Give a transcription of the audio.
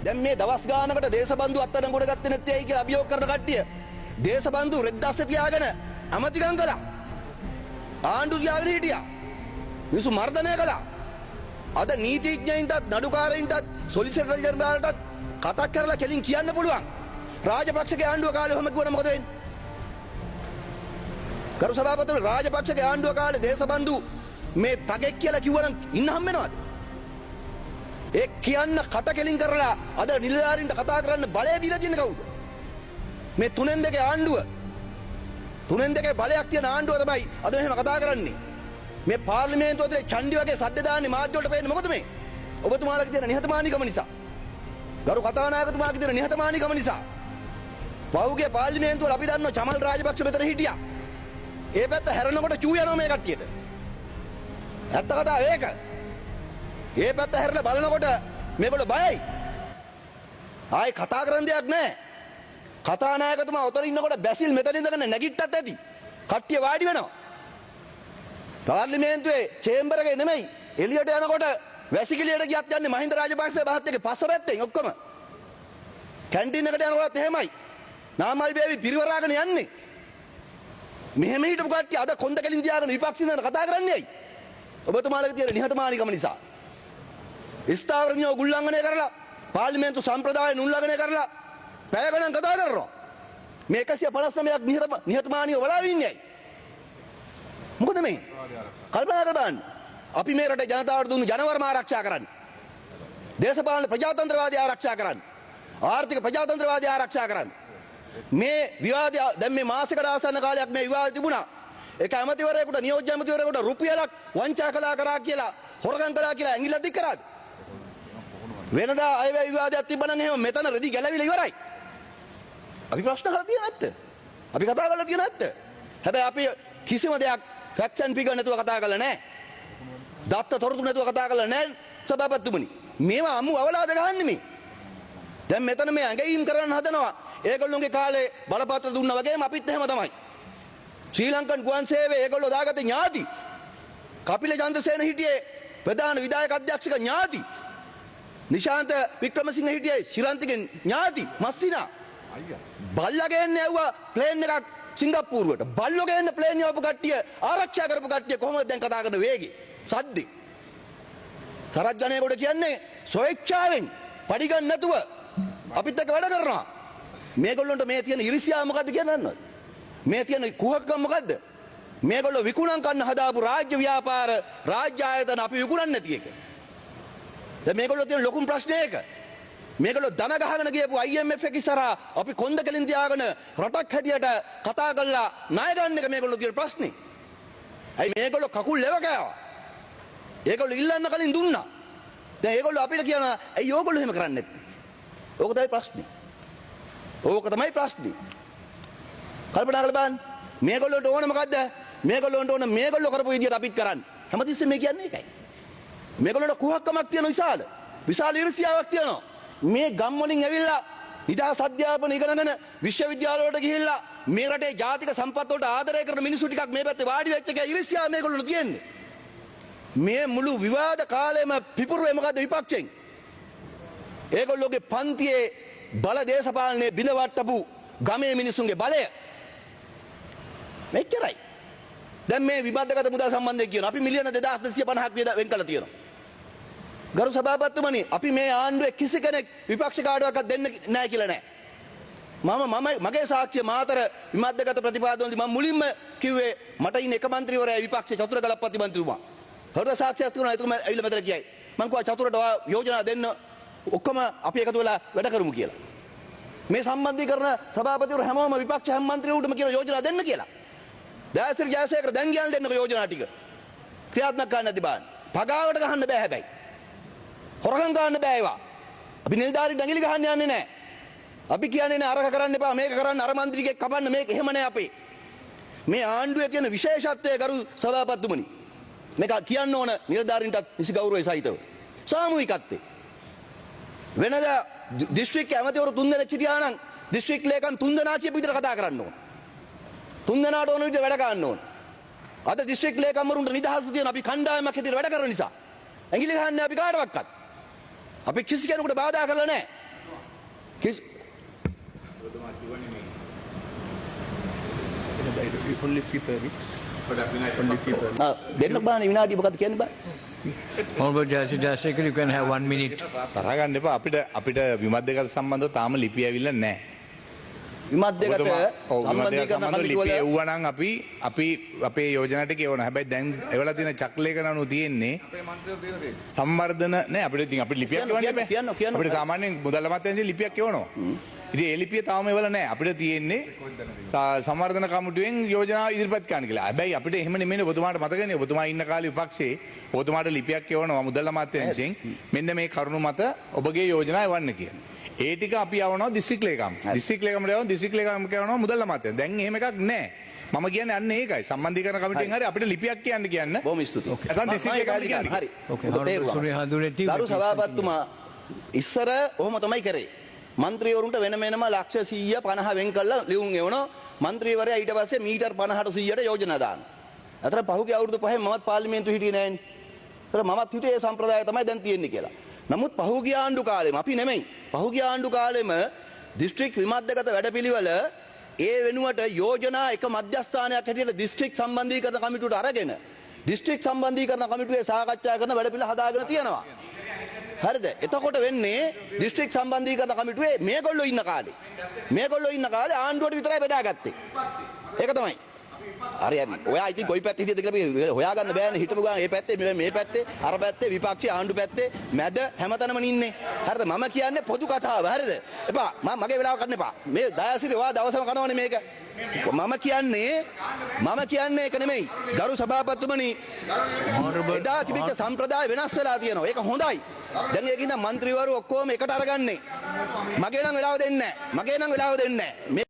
දැන් මේ දවස් ගානකට දේශබන්දු අත්අඩංගුවට ගත්තේ නැත්තේ ඇයි කියලා අභියෝග කරන කට්ටිය දේශබන්දු රෙද්දස්සේ තියාගෙන අමතිකම් කළා. ආණ්ඩු තියාගෙන හිටියා. මිනිස්සු මර්ධනය කළා. අද නීතිඥයින්ටත් නඩුකාරයින්ටත් සොලිසිටර් ජනරාල්ටත් කතා කරලා කෙලින් කියන්න පුළුවන්. රාජපක්ෂගේ ආණ්ඩුව කාලේ ඔහොම කිව්වම මොකද වෙන්නේ? කරු සභාපතිතුමනි රාජපක්ෂගේ ආණ්ඩුව කාලේ දේශබන්දු මේ තගෙක් කියලා කිව්වනම් ඉන්න හම් වෙනවද? ඒ කියන්න කට කෙලින් කරලා අද නිලධාරීන්ට කතා කරන්න බලය දීලා තියෙන්නේ කවුද? මේ තුනෙන් දෙකේ ආණ්ඩුව. තුනෙන් දෙකේ බලයක් තියෙන ආණ්ඩුව තමයි අද මෙහෙම කතා කරන්නේ. මේ පාර්ලිමේන්තුව ඇතුලේ චණ්ඩි වගේ සද්ද දාන්නේ මාධ්‍ය වලට පේන්නේ මොකද මේ? ඔබතුමාලගේ තියෙන නිහතමානීකම නිසා. ගරු කතානායකතුමාගේ තියෙන නිහතමානීකම නිසා. පෞගේ පාර්ලිමේන්තුවල අපි දන්නවා චමල් රාජපක්ෂ මෙතන හිටියා. ඒ පැත්ත හැරෙනකොට චූ යනවා මේ කට්ටියට. ඇත්ත කතාව ඒක. ඒ පැත්ත හැරලා බලනකොට මේගොල්ලෝ බයයි. ආයි කතා කරන්න දෙයක් නැහැ. කතානායකතුමා උතර ඉන්නකොට බැසිල් මෙතන ඉඳගෙන නැගිට්ටත් ඇති. කට්ටිය වාඩි වෙනවා. පාර්ලිමේන්තුවේ චේම්බර් එකේ නෙමෙයි එළියට යනකොට වැසිකිළියට ගියත් යන්නේ මහින්ද රාජපක්ෂ මහත්තයාගේ පස්ස පැත්තෙන් ඔක්කොම. කැන්ටින් එකට යනකොටත් එහෙමයි. නාමල් බේවි පිරිවරාගෙන යන්නේ. මෙහෙම හිටපු කට්ටිය අද කොන්ද කෙලින් තියාගෙන විපක්ෂින් යන කතා කරන්නේ ඇයි? ඔබතුමාලගේ තියෙන නිහතමානීකම නිසා. ස්ථාවර නියෝග උල්ලංඝනය කරලා පාර්ලිමේන්තු සම්ප්‍රදායන් උල්ලංඝනය කරලා පැය ගණන් කතා කරනවා. මේ 159ක් නිහතමානීව වලාවි ඉන්නේ ඇයි? මොකද මේ? කල්පනා කරන්න. අපි මේ රටේ ජනතාවට දුන්නු ජනවර්ම ආරක්ෂා කරන්න. දේශපාලන ප්‍රජාතන්ත්‍රවාදී ආරක්ෂා කරන්න. ආර්ථික ප්‍රජාතන්ත්‍රවාදී ආරක්ෂා කරන්න. මේ විවාදය දැන් මේ මාසයකට ආසන්න කාලයක් මේ විවාදය තිබුණා. ඒක ඇමතිවරයෙකුට නියෝජ්‍ය ඇමතිවරයෙකුට රුපියලක් වංචා කළා කරා කියලා හොරගම් කළා කියලා ඇඟිල්ල දික් කරාද? වෙනදා අයවැය විවාදයක් තිබ්බනම් එහෙම මෙතන රෙදි ගැලවිලා ඉවරයි. අපි ප්‍රශ්න කරලා තියෙන නැත්ද? අපි කතා කරලා තියෙන නැත්ද? හැබැයි අපි කිසිම දෙයක් ෆැක්ට්ස් ඇන්ඩ් ෆිගර් නැතුව කතා කරලා නැහැ. දත්ත තොරතුරු නැතුව කතා කරලා නැහැ සභාපතිතුමනි. මේවා අමු අවලාද ගහන්නේ මේ. දැන් මෙතන මේ ඇඟීම් කරන්න හදනවා. ඒගොල්ලෝගේ කාලේ බලපත්‍ර දුන්නා වගේම අපිත් එහෙම තමයි. ශ්‍රී ලංකන් ගුවන් සේවයේ ඒගොල්ලෝ දාගත්තේ ඥාති. කපිල චන්ද්‍රසේන හිටියේ ප්‍රධාන විධායක අධ්‍යක්ෂක ඥාති. නිශාන්ත වික්‍රමසිංහ හිටියේ ශිරන්තිගේ ඥාති මස්සිනා. බල්ලා ගේන්න ඇව්වා ප්ලේන් එකක් සිංගප්පූරුවට. බල්ලෝ ගේන්න ප්ලේන් යවපු කට්ටිය ආරක්ෂා කරපු කට්ටිය කොහොමද දැන් කතා කරන වේගෙ? සද්දේ. සරත් ගණේකට කියන්නේ ස්වේච්ඡාවෙන් පඩි ගන්න නැතුව අපිත් එක්ක වැඩ කරනවා. මේගොල්ලන්ට මේ තියෙන ඉරිසියාව මොකද්ද කියන්නන්නවද? මේ තියෙන කුහකකම මොකද්ද? මේගොල්ලෝ විකුණන් කන්න හදාපු රාජ්‍ය ව්‍යාපාර රාජ්‍ය ආයතන අපි විකුණන්නේ නැති එක. දැන් මේගොල්ලෝ තියෙන ලොකුම ප්‍රශ්නේ ඒක. මේගොල්ලෝ ධන ගහගෙන ගියපු IMF එක ඉස්සරහා අපි කොන්ද කෙලින් තියාගෙන රටක් හැටියට කතා කරලා ණය ගන්න එක මේගොල්ලෝ තියෙන ප්‍රශ්නේ. ඇයි මේගොල්ලෝ කකුල් ලෙව කෑවා? ඒගොල්ලෝ ඉල්ලන්න කලින් දුන්නා. දැන් ඒගොල්ලෝ අපිට කියනවා ඇයි ඕගොල්ලෝ එහෙම කරන්නේ නැත්තේ? ඕක තමයි ප්‍රශ්නේ. ඕක තමයි ප්‍රශ්නේ. කල්පනා කරලා බලන්න. මේගොල්ලෝට ඕන මොකද්ද? මේගොල්ලෝන්ට ඕන මේගොල්ලෝ කරපු විදියට අපිත් කරන්න. හැමතිස්සෙම මේ කියන්නේ ඒකයි. මේගොල්ලෝට කුහක්කමක් තියෙන විශාල ඉරිසියාවක් තියෙනවා. මේ ගම් වලින් ඇවිල්ලා නිදහස් අධ්‍යාපන ඉගෙනගෙන විශ්වවිද්‍යාල වලට ගිහිල්ලා මේ රටේ ජාතික සම්පත් වලට ආදරය කරන මිනිස්සු ටිකක් මේ පැත්තේ වාඩි වෙච්ච එක ඉරිසියාව මේගොල්ලෝ තියෙන්නේ. මේ මුළු විවාද කාලෙම පිපුරුවේ මොකද්ද විපක්ෂයෙන්? ඒගොල්ලෝගේ පන්තියේ බල දේශපාලනයේ බිඳවට්ටපු ගමේ මිනිසුන්ගේ බලය. මෙච්චරයි. දැන් මේ විබද්ධගත මුදල් සම්බන්ධයෙන් කියනවා අපි මිලියන 2250ක් වෙන් කළා තියෙනවා. ගරු සභාපතිතුමනි අපි මේ ආණ්ඩුවේ කිසි කෙනෙක් විපක්ෂ කාඩුවක්වත් දෙන්න නැහැ කියලා නැහැ. මගේ සාක්ෂිය මාතර විමද්දගත ප්‍රතිපාදනවලදී මම මුලින්ම කිව්වේ මට ඉන්න එක മന്ത്രിවරයා විපක්ෂ චතුර ගලප්පති මන්ත්‍රීතුමා. හෘද සාක්ෂියක් තුනයි එතුමා ඇවිල්ලා මෙතන කියයි. මම කිව්වා චතුරට යෝජනා දෙන්න ඔක්කොම අපි එකතු වෙලා වැඩ කරමු කියලා. මේ සම්බන්ධීකරණ සභාපතිවරු හැමෝම විපක්ෂ හැම മന്ത്രിවරුන්ටම කියන යෝජනා දෙන්න කියලා. දයාසිරි ජයසේකර දැන් කියන්න දෙන්නකෝ යෝජනා ටික. ක්‍රියාත්මක කරන්න නැති බාන්න. පගාවට ගහන්න බෑ හැබැයි. හොරගම් ගන්න බෑ ඒවා. අපි නිලධාරීන් දඟිලි ගහන්න යන්නේ නැහැ. අපි කියන්නේ නෑ අරක කරන්න එපා මේක කරන්න අර മന്ത്രിගෙක් කපන්න මේක එහෙම නෑ අපේ. මේ ආණ්ඩුවේ තියෙන විශේෂත්වය ගරු සභාපතිතුමනි. මේක කියන්න ඕන නිලධාරීන්ටත් නිසි ගෞරවය සහිතව. සාමූහිකත්වය. වෙනදා දිස්ත්‍රික්ක ඇමතිවරු 3 දෙනෙක් හිටියා නම් දිස්ත්‍රික් ලේකම් 3 දෙනා කියපු විදිහට කතා කරන්න ඕන. 3 දෙනාට ඕන විදිහට වැඩ ගන්න ඕන. අද දිස්ත්‍රික් ලේකම්වරුන්ට නිදහස තියෙන අපි කණ්ඩායමක් හැටියට වැඩ කරන නිසා ඇඟිලි ගහන්නේ අපි කාටවත්. අපි කිසි කෙනෙකුට බාධා කරලා නැහැ. Only few permits. දෙන්න බාන විනාඩි මොකක්ද කියන්න බෑ. Honorable Jayasekaran, you can have 1 minute. තරහ ගන්න එපා. අපිට විමත් දෙකට සම්බන්ධව තාම ලිපි ඇවිල්ලා නැහැ. විමත් දෙකට සම්බන්ධීකරණ සම්බන්ධීකරණ ලිපි කමිටුව එව්වා නම් අපි අපේ යෝජනා ටික එවනවා. හැබැයි දැන් එවලා තියෙන චක්ලේඛන අනුව තියෙන්නේ සම්වර්ධන නෑ අපිට ඉතින් අපිට ලිපියක් එවන්න බෑ. අපිට සාමාන්‍යයෙන් මුදල් අමාත්‍යාංශයෙන් ලිපියක් එවනවා. ඉතින් ඒ ලිපිය තාම එවලා නැහැ. අපිට තියෙන්නේ සම්වර්ධන කමිටුවෙන් යෝජනා ඉදිරිපත් කරන්න කියලා. හැබැයි අපිට එහෙම නෙමෙයි ඔබතුමාට මතකනේ ඔබතුමා ඉන්න කාලේ විපක්ෂයේ ඔබතුමාට ලිපියක් එවනවා මුදල් අමාත්‍යාංශයෙන් මෙන්න මේ කරුණු මත ඔබගේ යෝජනා එවන්න කියලා. ඒ ටික අපි යවනවා දිස්ත්‍රික් ලේකම්. දිස්ත්‍රික් ලේකම්ට යවනවා දිස්ත්‍රික් ලේකම් කියනවා මුදල් අමාත්‍යාංශ. දැන් එහෙම එකක් නැහැ. මම කියන්නේ අන්න ඒකයි. සම්බන්ධීකරණ කමිටුවෙන් හරි අපිට ලිපියක් කියන්න. බොහොම ස්තුතියි. නැත්නම් දිස්ත්‍රික් ලේකම් කියන්න. හරි. Okay, Honorable Surya Handuleti. ගරු සභාපතිතුමා ඉස්සර ඔහොම තමයි කරේ. මන්ත්‍රීවරුන්ට වෙන වෙනම ලක්ෂ 100 50 වෙන් කරලා ලියුම් එවනවා. මන්ත්‍රීවරයා ඊට පස්සේ මීටර් 50ට 100ට යෝජනා දානවා. අතර පහුගිය අවුරුදු 5 මමත් පාර්ලිමේන්තුවේ හිටියේ නෑනේ. අතර මමත් හිතුවේ ඒ සම්ප්‍රදාය තමයි දැන් තියෙන්නේ කියලා. නමුත් පහුගිය ආණ්ඩු කාලෙම අපි නෙමෙයි. පහුගිය ආණ්ඩු කාලෙම දිස්ත්‍රික් විමර්ශකගත වැඩපිළිවෙල ඒ වෙනුවට යෝජනා එක මධ්‍යස්ථානයක් හැටියට දිස්ත්‍රික් සම්බන්ධීකරණ කමිටුවට අරගෙන දිස්ත්‍රික් සම්බන්ධීකරණ කමිටුවේ සාකච්ඡා කරන වැඩපිළිවෙල හදාගෙන තියෙනවා. හරිද? එතකොට වෙන්නේ දිස්ත්‍රික් සම්බන්ධීකරණ කමිටුවේ මේගොල්ලෝ ඉන්න කාලේ ආණ්ඩුවට විතරයි බෙදාගත්තේ. ඒක තමයි. හරි. ඔයා ඉතින් කොයි පැත්තේ හිටියද කියලා හොයාගන්න බෑනේ. හිටපු ගමන් මේ පැත්තේ මේ පැත්තේ අර පැත්තේ විපක්ෂයේ ආණ්ඩු පැත්තේ මැද හැමතැනම ඉන්නේ. හරිද? මම කියන්නේ පොදු කතාව. හරිද? එපා මගේ වෙලාව ගන්න එපා. මේ දයාසිරි ඔයා දවසම කනවනේ මේක. මම කියන්නේ ඒක නෙමෙයි. ගරු සභාපතිතුමනි එදා තිබිච්ච සම්ප්‍රදාය වෙනස් වෙලා තියෙනවා. ඒක හොඳයි. දැන් ඒකින්ද മന്ത്രിවරු ඔක්කොම එකට අරගන්නේ. මගේ නම් වෙලාව දෙන්නේ නැහැ.